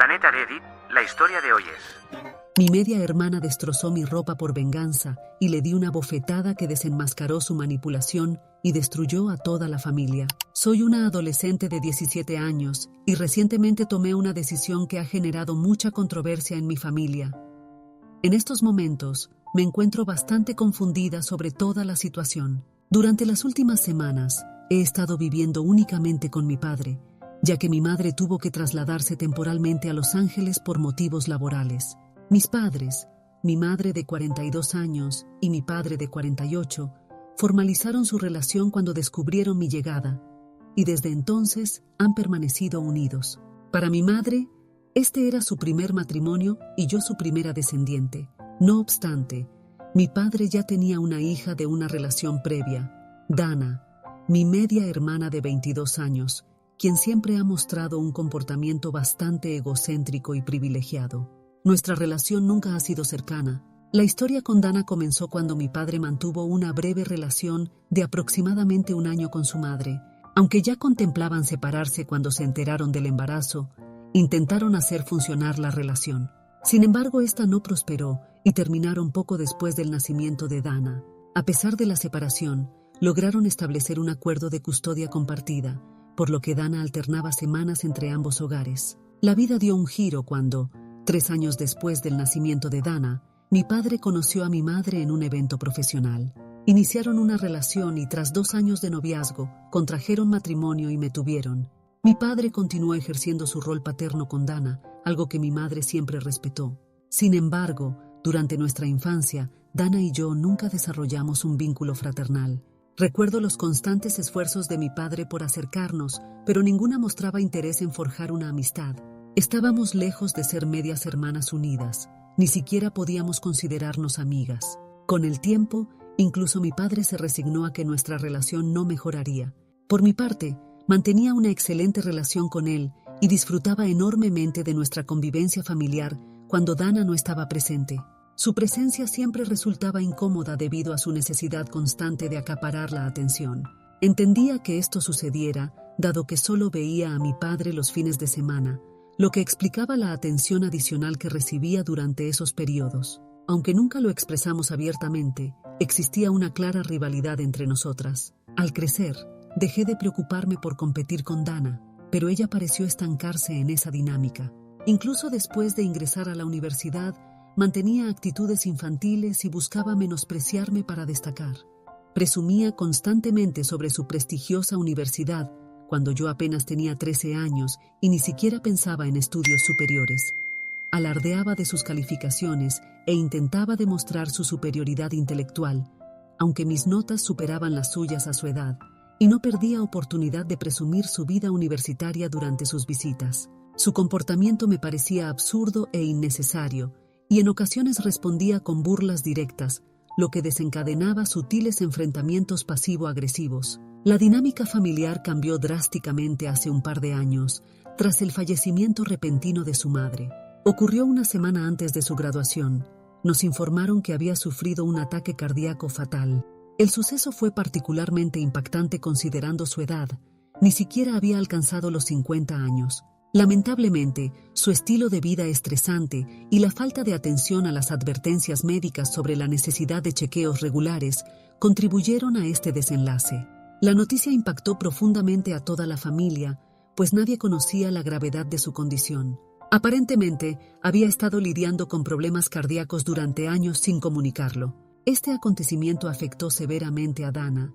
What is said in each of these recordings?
Planeta Reddit, la historia de hoy es... Mi media hermana destrozó mi ropa por venganza y le di una bofetada que desenmascaró su manipulación y destruyó a toda la familia. Soy una adolescente de 17 años y recientemente tomé una decisión que ha generado mucha controversia en mi familia. En estos momentos, me encuentro bastante confundida sobre toda la situación. Durante las últimas semanas, he estado viviendo únicamente con mi padre, ya que mi madre tuvo que trasladarse temporalmente a Los Ángeles por motivos laborales. Mis padres, mi madre de 42 años y mi padre de 48, formalizaron su relación cuando descubrieron mi llegada, y desde entonces han permanecido unidos. Para mi madre, este era su primer matrimonio y yo su primera descendiente. No obstante, mi padre ya tenía una hija de una relación previa, Dana, mi media hermana de 22 años, quien siempre ha mostrado un comportamiento bastante egocéntrico y privilegiado. Nuestra relación nunca ha sido cercana. La historia con Dana comenzó cuando mi padre mantuvo una breve relación de aproximadamente un año con su madre. Aunque ya contemplaban separarse cuando se enteraron del embarazo, intentaron hacer funcionar la relación. Sin embargo, esta no prosperó y terminaron poco después del nacimiento de Dana. A pesar de la separación, lograron establecer un acuerdo de custodia compartida, por lo que Dana alternaba semanas entre ambos hogares. La vida dio un giro cuando, 3 años después del nacimiento de Dana, mi padre conoció a mi madre en un evento profesional. Iniciaron una relación y tras 2 años de noviazgo, contrajeron matrimonio y me tuvieron. Mi padre continuó ejerciendo su rol paterno con Dana, algo que mi madre siempre respetó. Sin embargo, durante nuestra infancia, Dana y yo nunca desarrollamos un vínculo fraternal. Recuerdo los constantes esfuerzos de mi padre por acercarnos, pero ninguna mostraba interés en forjar una amistad. Estábamos lejos de ser medias hermanas unidas, ni siquiera podíamos considerarnos amigas. Con el tiempo, incluso mi padre se resignó a que nuestra relación no mejoraría. Por mi parte, mantenía una excelente relación con él y disfrutaba enormemente de nuestra convivencia familiar cuando Dana no estaba presente. Su presencia siempre resultaba incómoda debido a su necesidad constante de acaparar la atención. Entendía que esto sucediera, dado que solo veía a mi padre los fines de semana, lo que explicaba la atención adicional que recibía durante esos periodos. Aunque nunca lo expresamos abiertamente, existía una clara rivalidad entre nosotras. Al crecer, dejé de preocuparme por competir con Dana, pero ella pareció estancarse en esa dinámica. Incluso después de ingresar a la universidad, mantenía actitudes infantiles y buscaba menospreciarme para destacar. Presumía constantemente sobre su prestigiosa universidad, cuando yo apenas tenía 13 años y ni siquiera pensaba en estudios superiores. Alardeaba de sus calificaciones e intentaba demostrar su superioridad intelectual, aunque mis notas superaban las suyas a su edad, y no perdía oportunidad de presumir su vida universitaria durante sus visitas. Su comportamiento me parecía absurdo e innecesario, y en ocasiones respondía con burlas directas, lo que desencadenaba sutiles enfrentamientos pasivo-agresivos. La dinámica familiar cambió drásticamente hace un par de años, tras el fallecimiento repentino de su madre. Ocurrió una semana antes de su graduación. Nos informaron que había sufrido un ataque cardíaco fatal. El suceso fue particularmente impactante considerando su edad. Ni siquiera había alcanzado los 50 años. Lamentablemente, su estilo de vida estresante y la falta de atención a las advertencias médicas sobre la necesidad de chequeos regulares contribuyeron a este desenlace. La noticia impactó profundamente a toda la familia, pues nadie conocía la gravedad de su condición. Aparentemente, había estado lidiando con problemas cardíacos durante años sin comunicarlo. Este acontecimiento afectó severamente a Dana,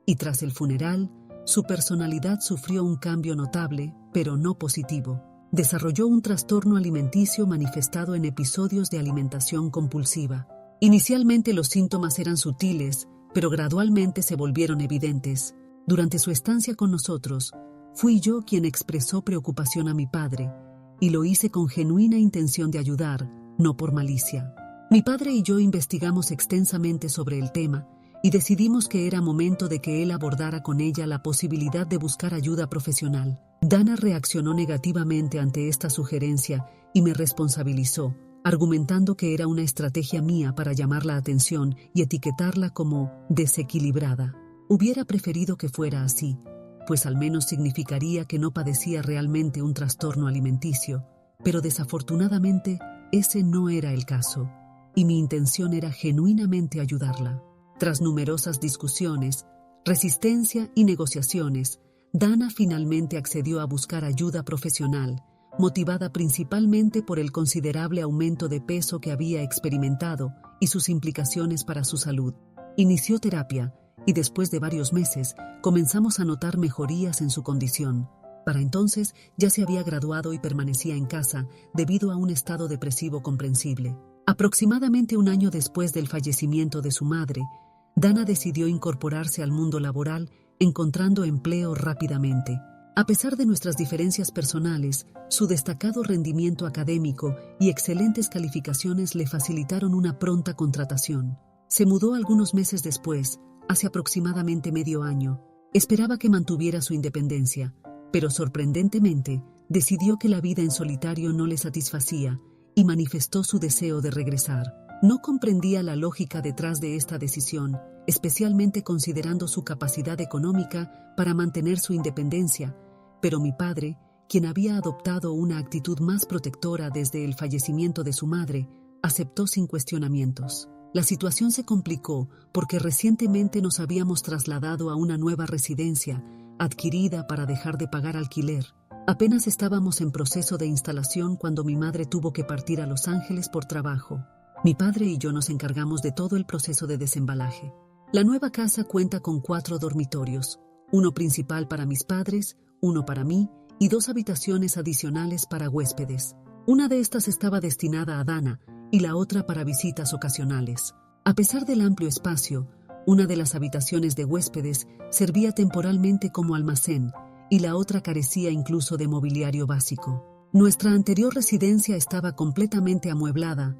y tras el funeral, su personalidad sufrió un cambio notable, pero no positivo. Desarrolló un trastorno alimenticio manifestado en episodios de alimentación compulsiva. Inicialmente los síntomas eran sutiles, pero gradualmente se volvieron evidentes. Durante su estancia con nosotros, fui yo quien expresó preocupación a mi padre, y lo hice con genuina intención de ayudar, no por malicia. Mi padre y yo investigamos extensamente sobre el tema y decidimos que era momento de que él abordara con ella la posibilidad de buscar ayuda profesional. Dana reaccionó negativamente ante esta sugerencia y me responsabilizó, argumentando que era una estrategia mía para llamar la atención y etiquetarla como desequilibrada. Hubiera preferido que fuera así, pues al menos significaría que no padecía realmente un trastorno alimenticio, pero desafortunadamente ese no era el caso, y mi intención era genuinamente ayudarla. Tras numerosas discusiones, resistencia y negociaciones, Dana finalmente accedió a buscar ayuda profesional, motivada principalmente por el considerable aumento de peso que había experimentado y sus implicaciones para su salud. Inició terapia y después de varios meses comenzamos a notar mejorías en su condición. Para entonces ya se había graduado y permanecía en casa debido a un estado depresivo comprensible. Aproximadamente un año después del fallecimiento de su madre, Dana decidió incorporarse al mundo laboral, encontrando empleo rápidamente. A pesar de nuestras diferencias personales, su destacado rendimiento académico y excelentes calificaciones le facilitaron una pronta contratación. Se mudó algunos meses después, hace aproximadamente medio año. Esperaba que mantuviera su independencia, pero sorprendentemente decidió que la vida en solitario no le satisfacía y manifestó su deseo de regresar. No comprendía la lógica detrás de esta decisión, especialmente considerando su capacidad económica para mantener su independencia, pero mi padre, quien había adoptado una actitud más protectora desde el fallecimiento de su madre, aceptó sin cuestionamientos. La situación se complicó porque recientemente nos habíamos trasladado a una nueva residencia, adquirida para dejar de pagar alquiler. Apenas estábamos en proceso de instalación cuando mi madre tuvo que partir a Los Ángeles por trabajo. Mi padre y yo nos encargamos de todo el proceso de desembalaje. La nueva casa cuenta con 4 dormitorios, uno principal para mis padres, uno para mí y 2 habitaciones adicionales para huéspedes. Una de estas estaba destinada a Dana y la otra para visitas ocasionales. A pesar del amplio espacio, una de las habitaciones de huéspedes servía temporalmente como almacén y la otra carecía incluso de mobiliario básico. Nuestra anterior residencia estaba completamente amueblada,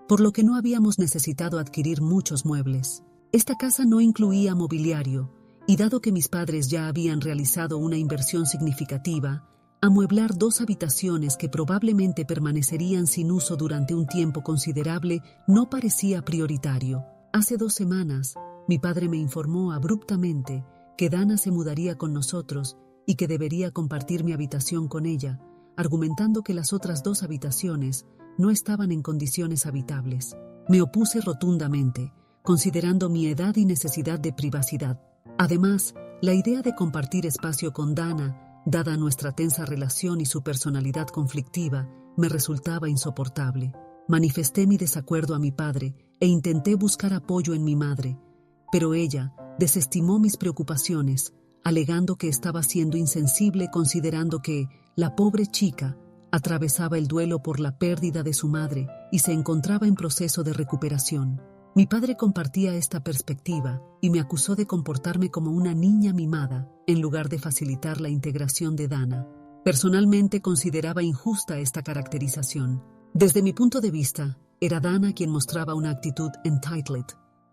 por lo que no habíamos necesitado adquirir muchos muebles. Esta casa no incluía mobiliario, y dado que mis padres ya habían realizado una inversión significativa, amueblar 2 habitaciones que probablemente permanecerían sin uso durante un tiempo considerable no parecía prioritario. Hace 2 semanas, mi padre me informó abruptamente que Dana se mudaría con nosotros y que debería compartir mi habitación con ella, argumentando que las otras 2 habitaciones no estaban en condiciones habitables. Me opuse rotundamente, considerando mi edad y necesidad de privacidad. Además, la idea de compartir espacio con Dana, dada nuestra tensa relación y su personalidad conflictiva, me resultaba insoportable. Manifesté mi desacuerdo a mi padre e intenté buscar apoyo en mi madre, pero ella desestimó mis preocupaciones, alegando que estaba siendo insensible considerando que la pobre chica atravesaba el duelo por la pérdida de su madre y se encontraba en proceso de recuperación. Mi padre compartía esta perspectiva y me acusó de comportarme como una niña mimada en lugar de facilitar la integración de Dana. Personalmente consideraba injusta esta caracterización. Desde mi punto de vista, era Dana quien mostraba una actitud entitled.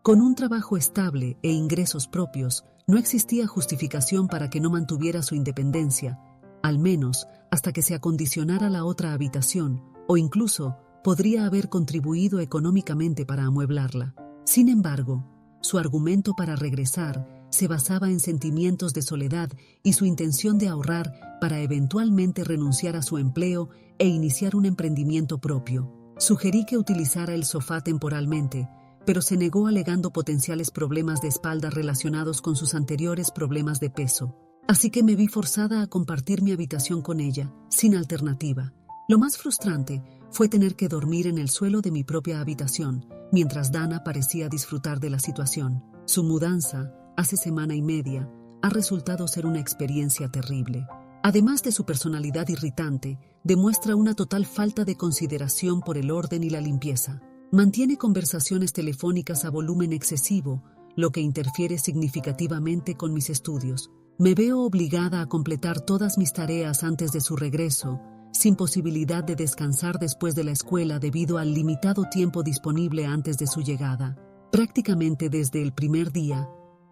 Con un trabajo estable e ingresos propios, no existía justificación para que no mantuviera su independencia, al menos hasta que se acondicionara la otra habitación, o incluso podría haber contribuido económicamente para amueblarla. Sin embargo, su argumento para regresar se basaba en sentimientos de soledad y su intención de ahorrar para eventualmente renunciar a su empleo e iniciar un emprendimiento propio. Sugerí que utilizara el sofá temporalmente, pero se negó alegando potenciales problemas de espalda relacionados con sus anteriores problemas de peso. Así que me vi forzada a compartir mi habitación con ella, sin alternativa. Lo más frustrante fue tener que dormir en el suelo de mi propia habitación, mientras Dana parecía disfrutar de la situación. Su mudanza, hace semana y media, ha resultado ser una experiencia terrible. Además de su personalidad irritante, demuestra una total falta de consideración por el orden y la limpieza. Mantiene conversaciones telefónicas a volumen excesivo, lo que interfiere significativamente con mis estudios. Me veo obligada a completar todas mis tareas antes de su regreso, sin posibilidad de descansar después de la escuela debido al limitado tiempo disponible antes de su llegada. Prácticamente desde el primer día,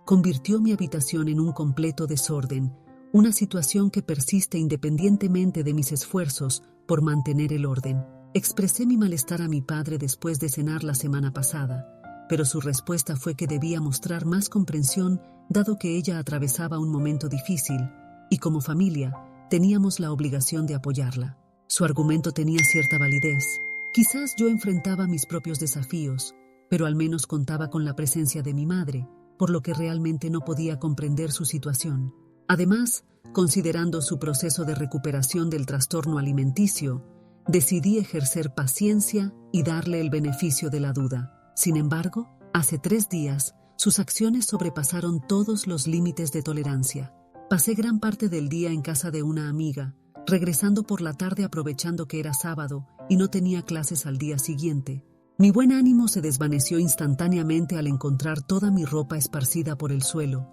convirtió mi habitación en un completo desorden, una situación que persiste independientemente de mis esfuerzos por mantener el orden. Expresé mi malestar a mi padre después de cenar la semana pasada, pero su respuesta fue que debía mostrar más comprensión dado que ella atravesaba un momento difícil y como familia teníamos la obligación de apoyarla. Su argumento tenía cierta validez. Quizás yo enfrentaba mis propios desafíos, pero al menos contaba con la presencia de mi madre, por lo que realmente no podía comprender su situación. Además, considerando su proceso de recuperación del trastorno alimenticio, decidí ejercer paciencia y darle el beneficio de la duda. Sin embargo, hace 3 días, sus acciones sobrepasaron todos los límites de tolerancia. Pasé gran parte del día en casa de una amiga, regresando por la tarde aprovechando que era sábado y no tenía clases al día siguiente. Mi buen ánimo se desvaneció instantáneamente al encontrar toda mi ropa esparcida por el suelo,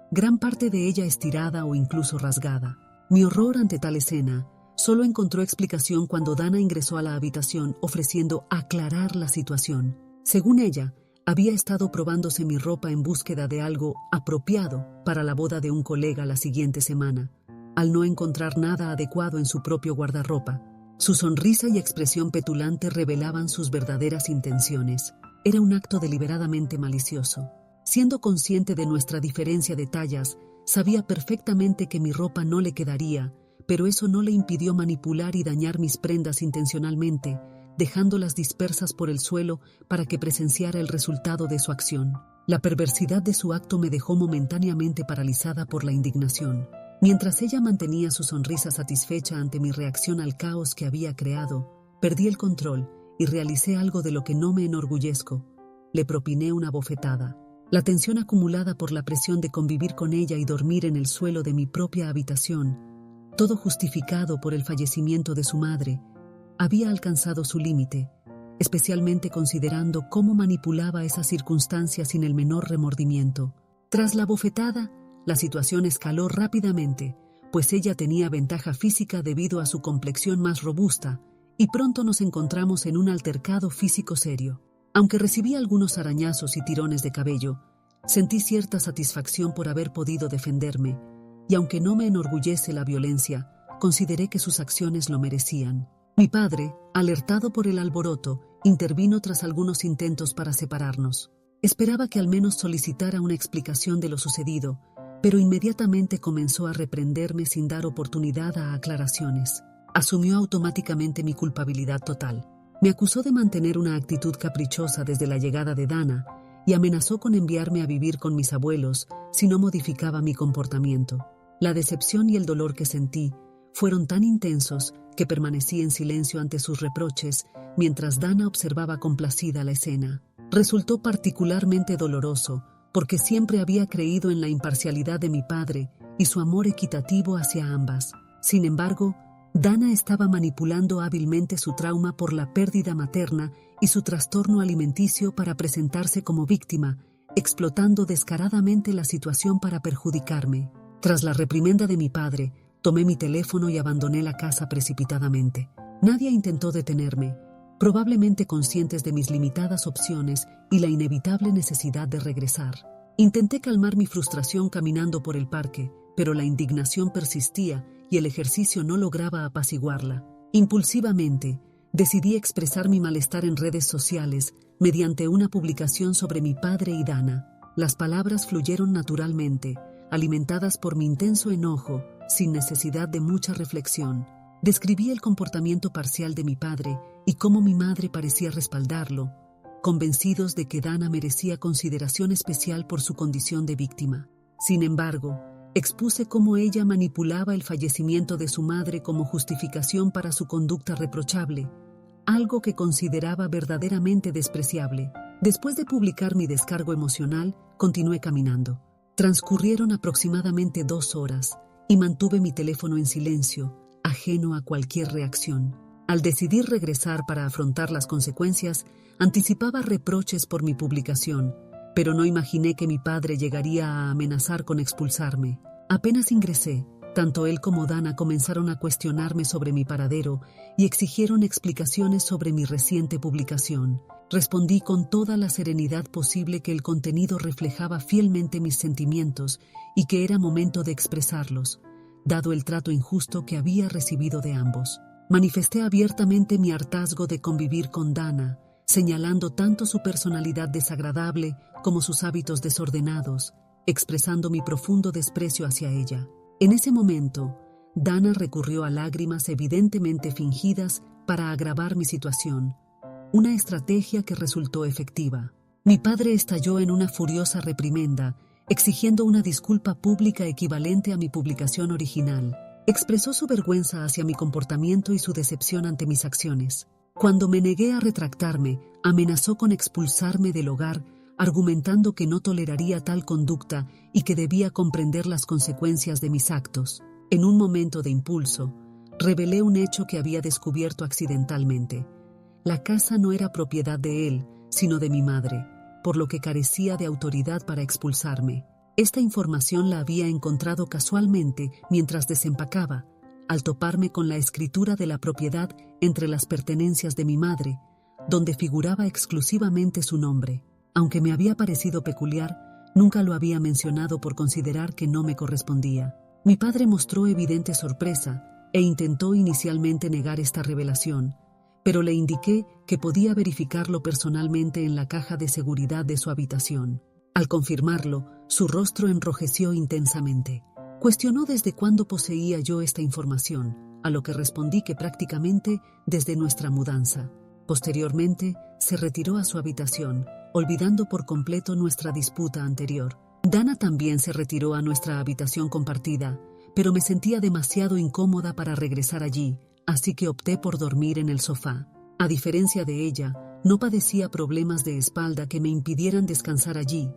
gran parte de ella estirada o incluso rasgada. Mi horror ante tal escena solo encontró explicación cuando Dana ingresó a la habitación ofreciendo aclarar la situación. Según ella, había estado probándose mi ropa en búsqueda de algo apropiado para la boda de un colega la siguiente semana. Al no encontrar nada adecuado en su propio guardarropa, su sonrisa y expresión petulante revelaban sus verdaderas intenciones. Era un acto deliberadamente malicioso. Siendo consciente de nuestra diferencia de tallas, sabía perfectamente que mi ropa no le quedaría, pero eso no le impidió manipular y dañar mis prendas intencionalmente, dejándolas dispersas por el suelo para que presenciara el resultado de su acción. La perversidad de su acto me dejó momentáneamente paralizada por la indignación. Mientras ella mantenía su sonrisa satisfecha ante mi reacción al caos que había creado, perdí el control y realicé algo de lo que no me enorgullezco. Le propiné una bofetada. La tensión acumulada por la presión de convivir con ella y dormir en el suelo de mi propia habitación, todo justificado por el fallecimiento de su madre, había alcanzado su límite, especialmente considerando cómo manipulaba esa circunstancia sin el menor remordimiento. Tras la bofetada, la situación escaló rápidamente, pues ella tenía ventaja física debido a su complexión más robusta, y pronto nos encontramos en un altercado físico serio. Aunque recibí algunos arañazos y tirones de cabello, sentí cierta satisfacción por haber podido defenderme, y aunque no me enorgullece la violencia, consideré que sus acciones lo merecían. Mi padre, alertado por el alboroto, intervino tras algunos intentos para separarnos. Esperaba que al menos solicitara una explicación de lo sucedido, pero inmediatamente comenzó a reprenderme sin dar oportunidad a aclaraciones. Asumió automáticamente mi culpabilidad total. Me acusó de mantener una actitud caprichosa desde la llegada de Dana y amenazó con enviarme a vivir con mis abuelos si no modificaba mi comportamiento. La decepción y el dolor que sentí fueron tan intensos que permanecí en silencio ante sus reproches mientras Dana observaba complacida la escena. Resultó particularmente doloroso porque siempre había creído en la imparcialidad de mi padre y su amor equitativo hacia ambas. Sin embargo, Dana estaba manipulando hábilmente su trauma por la pérdida materna y su trastorno alimenticio para presentarse como víctima, explotando descaradamente la situación para perjudicarme. Tras la reprimenda de mi padre, tomé mi teléfono y abandoné la casa precipitadamente. Nadie intentó detenerme, probablemente conscientes de mis limitadas opciones y la inevitable necesidad de regresar. Intenté calmar mi frustración caminando por el parque, pero la indignación persistía y el ejercicio no lograba apaciguarla. Impulsivamente, decidí expresar mi malestar en redes sociales mediante una publicación sobre mi padre y Dana. Las palabras fluyeron naturalmente, alimentadas por mi intenso enojo, sin necesidad de mucha reflexión. Describí el comportamiento parcial de mi padre y cómo mi madre parecía respaldarlo, convencidos de que Dana merecía consideración especial por su condición de víctima. Sin embargo, expuse cómo ella manipulaba el fallecimiento de su madre como justificación para su conducta reprochable, algo que consideraba verdaderamente despreciable. Después de publicar mi descargo emocional, continué caminando. Transcurrieron aproximadamente 2 horas y mantuve mi teléfono en silencio, ajeno a cualquier reacción. Al decidir regresar para afrontar las consecuencias, anticipaba reproches por mi publicación, pero no imaginé que mi padre llegaría a amenazar con expulsarme. Apenas ingresé, tanto él como Dana comenzaron a cuestionarme sobre mi paradero y exigieron explicaciones sobre mi reciente publicación. Respondí con toda la serenidad posible que el contenido reflejaba fielmente mis sentimientos y que era momento de expresarlos, dado el trato injusto que había recibido de ambos. Manifesté abiertamente mi hartazgo de convivir con Dana, señalando tanto su personalidad desagradable como sus hábitos desordenados, expresando mi profundo desprecio hacia ella. En ese momento, Dana recurrió a lágrimas evidentemente fingidas para agravar mi situación, una estrategia que resultó efectiva. Mi padre estalló en una furiosa reprimenda, exigiendo una disculpa pública equivalente a mi publicación original. Expresó su vergüenza hacia mi comportamiento y su decepción ante mis acciones. Cuando me negué a retractarme, amenazó con expulsarme del hogar, argumentando que no toleraría tal conducta y que debía comprender las consecuencias de mis actos. En un momento de impulso, revelé un hecho que había descubierto accidentalmente. La casa no era propiedad de él, sino de mi madre, por lo que carecía de autoridad para expulsarme. Esta información la había encontrado casualmente mientras desempacaba, al toparme con la escritura de la propiedad entre las pertenencias de mi madre, donde figuraba exclusivamente su nombre. Aunque me había parecido peculiar, nunca lo había mencionado por considerar que no me correspondía. Mi padre mostró evidente sorpresa e intentó inicialmente negar esta revelación, pero le indiqué que podía verificarlo personalmente en la caja de seguridad de su habitación. Al confirmarlo, su rostro enrojeció intensamente. Cuestionó desde cuándo poseía yo esta información, a lo que respondí que prácticamente desde nuestra mudanza. Posteriormente, se retiró a su habitación, olvidando por completo nuestra disputa anterior. Dana también se retiró a nuestra habitación compartida, pero me sentía demasiado incómoda para regresar allí, así que opté por dormir en el sofá. A diferencia de ella, no padecía problemas de espalda que me impidieran descansar allí,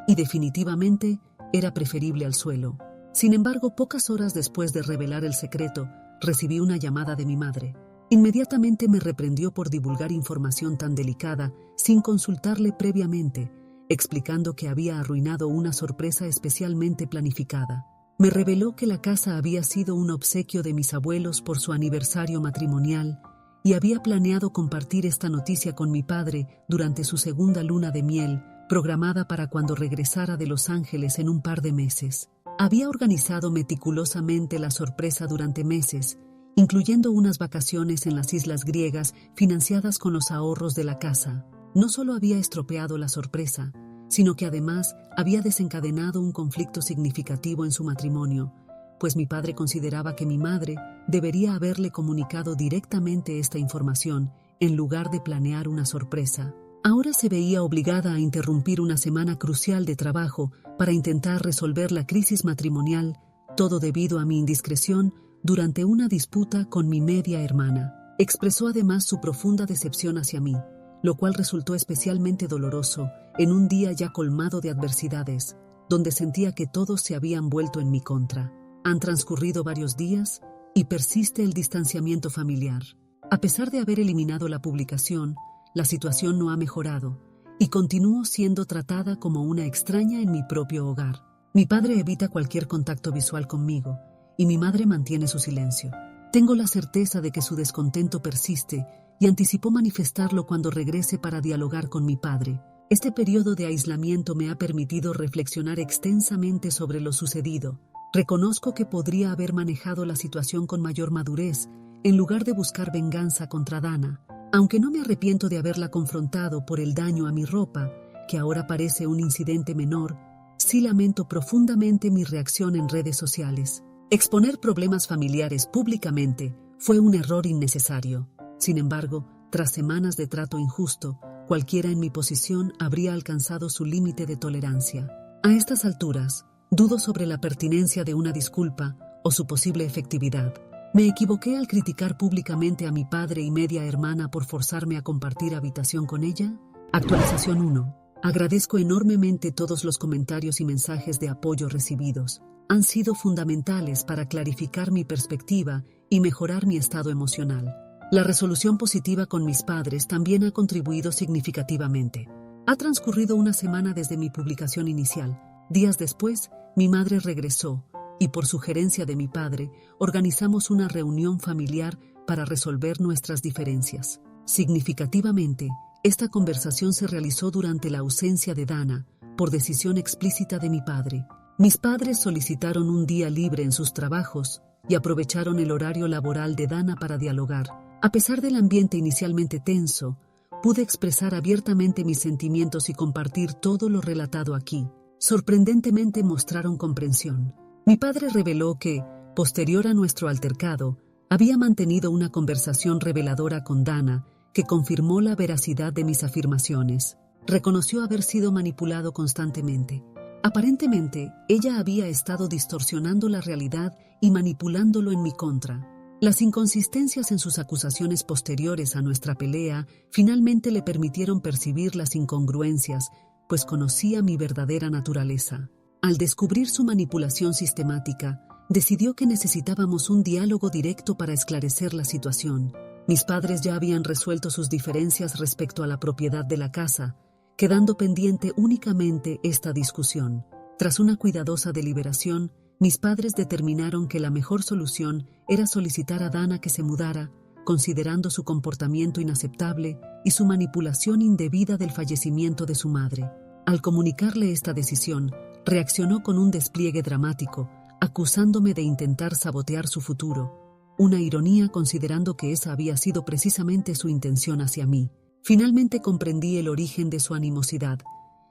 y definitivamente era preferible al suelo. Sin embargo, pocas horas después de revelar el secreto, recibí una llamada de mi madre. Inmediatamente me reprendió por divulgar información tan delicada sin consultarle previamente, explicando que había arruinado una sorpresa especialmente planificada. Me reveló que la casa había sido un obsequio de mis abuelos por su aniversario matrimonial y había planeado compartir esta noticia con mi padre durante su segunda luna de miel, programada para cuando regresara de Los Ángeles en un par de meses. Había organizado meticulosamente la sorpresa durante meses, incluyendo unas vacaciones en las islas griegas financiadas con los ahorros de la casa. No solo había estropeado la sorpresa, sino que además había desencadenado un conflicto significativo en su matrimonio, pues mi padre consideraba que mi madre debería haberle comunicado directamente esta información en lugar de planear una sorpresa. Ahora se veía obligada a interrumpir una semana crucial de trabajo para intentar resolver la crisis matrimonial, todo debido a mi indiscreción durante una disputa con mi media hermana. Expresó además su profunda decepción hacia mí, lo cual resultó especialmente doloroso en un día ya colmado de adversidades, donde sentía que todos se habían vuelto en mi contra. Han transcurrido varios días y persiste el distanciamiento familiar. A pesar de haber eliminado la publicación, la situación no ha mejorado y continúo siendo tratada como una extraña en mi propio hogar. Mi padre evita cualquier contacto visual conmigo y mi madre mantiene su silencio. Tengo la certeza de que su descontento persiste y anticipó manifestarlo cuando regrese para dialogar con mi padre. Este periodo de aislamiento me ha permitido reflexionar extensamente sobre lo sucedido. Reconozco que podría haber manejado la situación con mayor madurez, en lugar de buscar venganza contra Dana. Aunque no me arrepiento de haberla confrontado por el daño a mi ropa, que ahora parece un incidente menor, sí lamento profundamente mi reacción en redes sociales. Exponer problemas familiares públicamente fue un error innecesario. Sin embargo, tras semanas de trato injusto, cualquiera en mi posición habría alcanzado su límite de tolerancia. A estas alturas, dudo sobre la pertinencia de una disculpa o su posible efectividad. Me equivoqué al criticar públicamente a mi padre y media hermana por forzarme a compartir habitación con ella. Actualización 1. Agradezco enormemente todos los comentarios y mensajes de apoyo recibidos. Han sido fundamentales para clarificar mi perspectiva y mejorar mi estado emocional. La resolución positiva con mis padres también ha contribuido significativamente. Ha transcurrido una semana desde mi publicación inicial. Días después, mi madre regresó y, por sugerencia de mi padre, organizamos una reunión familiar para resolver nuestras diferencias. Significativamente, esta conversación se realizó durante la ausencia de Dana, por decisión explícita de mi padre. Mis padres solicitaron un día libre en sus trabajos y aprovecharon el horario laboral de Dana para dialogar. A pesar del ambiente inicialmente tenso, pude expresar abiertamente mis sentimientos y compartir todo lo relatado aquí. Sorprendentemente mostraron comprensión. Mi padre reveló que, Posterior a nuestro altercado, había mantenido una conversación reveladora con Dana que confirmó la veracidad de mis afirmaciones. Reconoció haber sido manipulado constantemente. Aparentemente, ella había estado distorsionando la realidad y manipulándolo en mi contra. Las inconsistencias en sus acusaciones posteriores a nuestra pelea finalmente le permitieron percibir las incongruencias, pues conocía mi verdadera naturaleza. Al descubrir su manipulación sistemática, decidió que necesitábamos un diálogo directo para esclarecer la situación. Mis padres ya habían resuelto sus diferencias respecto a la propiedad de la casa, quedando pendiente únicamente esta discusión. Tras una cuidadosa deliberación, mis padres determinaron que la mejor solución era solicitar a Dana que se mudara, considerando su comportamiento inaceptable y su manipulación indebida del fallecimiento de su madre. Al comunicarle esta decisión, reaccionó con un despliegue dramático, acusándome de intentar sabotear su futuro. Una ironía considerando que esa había sido precisamente su intención hacia mí. Finalmente comprendí el origen de su animosidad,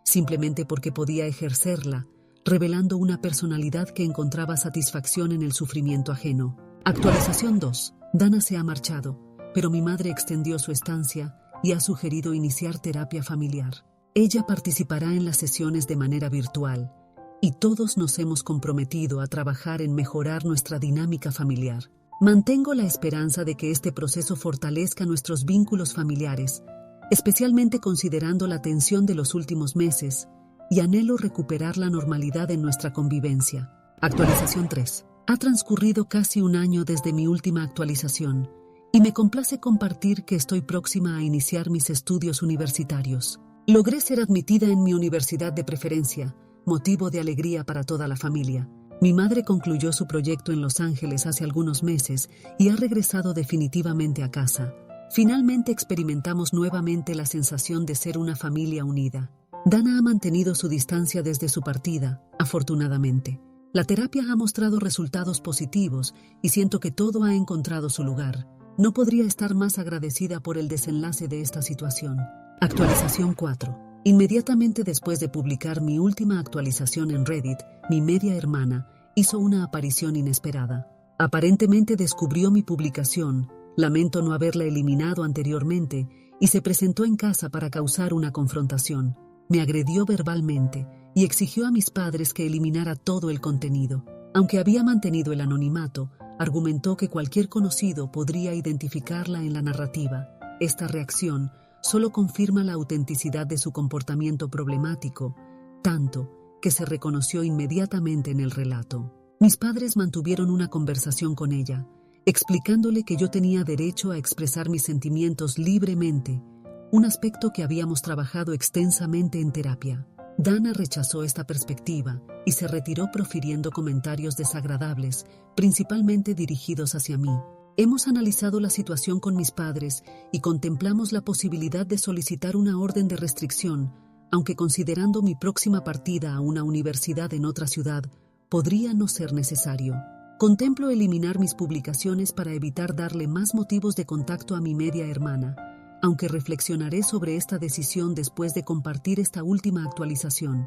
simplemente porque podía ejercerla, revelando una personalidad que encontraba satisfacción en el sufrimiento ajeno. Actualización 2. Dana se ha marchado, pero mi madre extendió su estancia y ha sugerido iniciar terapia familiar. Ella participará en las sesiones de manera virtual, y todos nos hemos comprometido a trabajar en mejorar nuestra dinámica familiar. Mantengo la esperanza de que este proceso fortalezca nuestros vínculos familiares, especialmente considerando la tensión de los últimos meses, y anhelo recuperar la normalidad en nuestra convivencia. Actualización 3. Ha transcurrido casi un año desde mi última actualización, y me complace compartir que estoy próxima a iniciar mis estudios universitarios. Logré ser admitida en mi universidad de preferencia, motivo de alegría para toda la familia. Mi madre concluyó su proyecto en Los Ángeles hace algunos meses y ha regresado definitivamente a casa. Finalmente experimentamos nuevamente la sensación de ser una familia unida. Dana ha mantenido su distancia desde su partida, afortunadamente. La terapia ha mostrado resultados positivos y siento que todo ha encontrado su lugar. No podría estar más agradecida por el desenlace de esta situación. Actualización 4. Inmediatamente después de publicar mi última actualización en Reddit, mi media hermana hizo una aparición inesperada. Aparentemente descubrió mi publicación, lamento no haberla eliminado anteriormente, y se presentó en casa para causar una confrontación. Me agredió verbalmente y exigió a mis padres que eliminara todo el contenido. Aunque había mantenido el anonimato, argumentó que cualquier conocido podría identificarla en la narrativa. Esta reacción solo confirma la autenticidad de su comportamiento problemático, tanto que se reconoció inmediatamente en el relato. Mis padres mantuvieron una conversación con ella, explicándole que yo tenía derecho a expresar mis sentimientos libremente, un aspecto que habíamos trabajado extensamente en terapia. Dana rechazó esta perspectiva y se retiró profiriendo comentarios desagradables, principalmente dirigidos hacia mí. Hemos analizado la situación con mis padres y contemplamos la posibilidad de solicitar una orden de restricción, aunque considerando mi próxima partida a una universidad en otra ciudad, podría no ser necesario. Contemplo eliminar mis publicaciones para evitar darle más motivos de contacto a mi media hermana, aunque reflexionaré sobre esta decisión después de compartir esta última actualización.